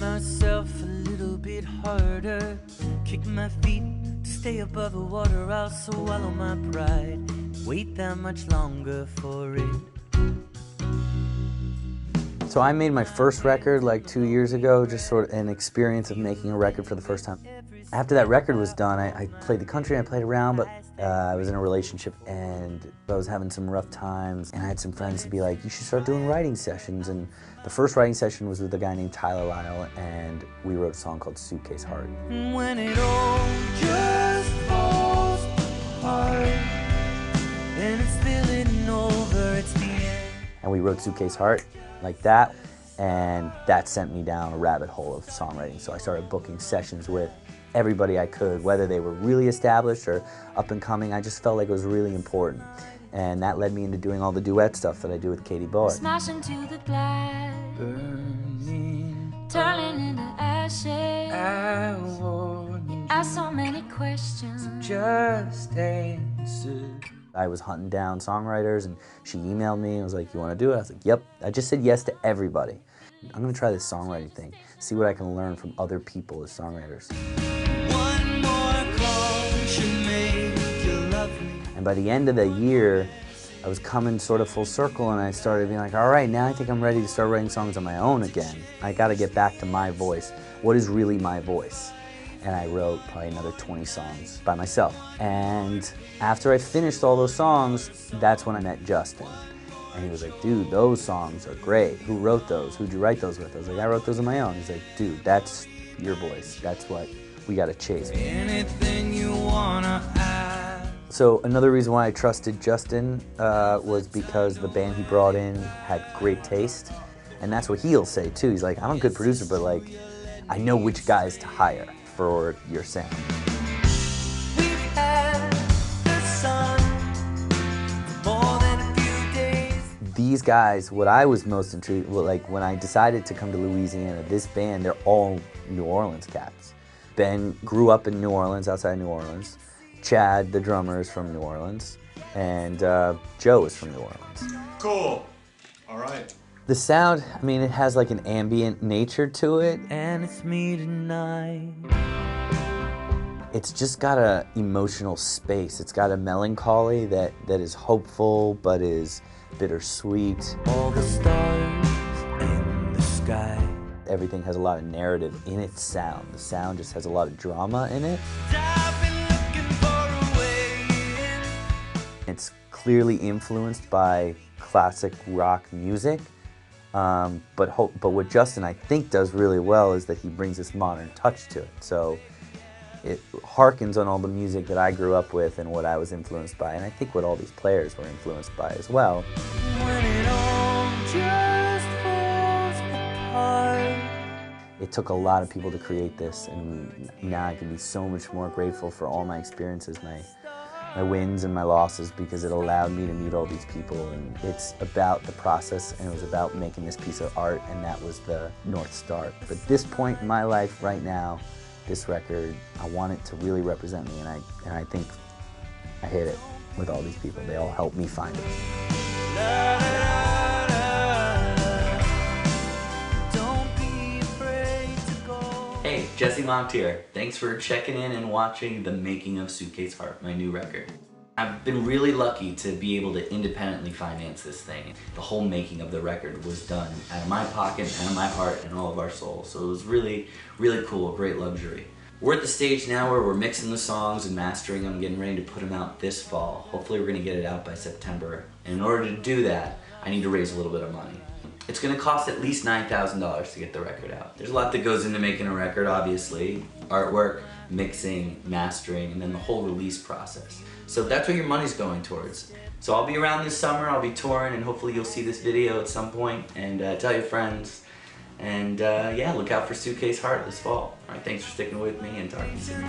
myself a little bit harder, kick my feet to stay above the water. I'll swallow my pride, wait that much longer for it. So I made my first record like 2 years ago, just sort of an experience of making a record for the first time. After that record was done, I played the country and I played around, but I was in a relationship and I was having some rough times, and I had some friends to be like, you should start doing writing sessions. And the first writing session was with a guy named Tyler Lyle, and we wrote a song called Suitcase Heart. When it all just falls apart and it's spilling over, it's the end. And we wrote Suitcase Heart like that, and that sent me down a rabbit hole of songwriting. So I started booking sessions with everybody I could, whether they were really established or up and coming. I just felt like it was really important. And that led me into doing all the duet stuff that I do with Katie Boyd. Smash into the glass, Burning, turning into ashes. I want you Ask so many questions. just answer. I was hunting down songwriters, and she emailed me and was like, you want to do it? I was like, yep. I just said yes to everybody. I'm going to try this songwriting thing, see what I can learn from other people as songwriters. One more call should make you love me. And by the end of the year, I was coming sort of full circle, and I started being like, all right, now I think I'm ready to start writing songs on my own again. I got to get back to my voice. What is really my voice? And I wrote probably another 20 songs by myself. And after I finished all those songs, that's when I met Justin. And he was like, dude, those songs are great. Who wrote those? Who'd you write those with? I was like, I wrote those on my own. He's like, dude, that's your voice. That's what we gotta chase. Anything you wanna add. So another reason why I trusted Justin was because the band he brought in had great taste. And that's what he'll say too. He's like, I'm a good producer, but like, I know which guys to hire for your sound. We've had the sun for more than a few days. These guys, what I was most intrigued, like when I decided to come to Louisiana, this band, they're all New Orleans cats. Ben grew up in New Orleans, outside New Orleans. Chad, the drummer, is from New Orleans. And Joe is from New Orleans. Cool. All right. The sound, I mean, it has like an ambient nature to it. And it's me tonight. It's just got an emotional space. It's got a melancholy that is hopeful, but is bittersweet. All the stars in the sky. Everything has a lot of narrative in its sound. The sound just has a lot of drama in it. It's clearly influenced by classic rock music. But what Justin, I think, does really well is that he brings this modern touch to it. So it harkens on all the music that I grew up with and what I was influenced by, and I think what all these players were influenced by as well. When it all just falls apart. It took a lot of people to create this, and now I can be so much more grateful for all my experiences, my wins and my losses, because it allowed me to meet all these people. And it's about the process, and it was about making this piece of art, and that was the North Star. But at this point in my life right now, this record, I want it to really represent me, and I think I hit it with all these people. They all helped me find it. Hey, Jesse Macht here. Thanks for checking in and watching the making of Suitcase Heart, my new record. I've been really lucky to be able to independently finance this thing. The whole making of the record was done out of my pocket, out of my heart, and all of our souls. So it was really, really cool, great luxury. We're at the stage now where we're mixing the songs and mastering them, getting ready to put them out this fall. Hopefully we're gonna get it out by September. And in order to do that, I need to raise a little bit of money. It's gonna cost at least $9,000 to get the record out. There's a lot that goes into making a record, obviously. Artwork, mixing, mastering, and then the whole release process. So that's what your money's going towards. So I'll be around this summer, I'll be touring, and hopefully you'll see this video at some point, and tell your friends. And yeah, look out for Suitcase Heart this fall. All right, thanks for sticking with me, and talk to you soon.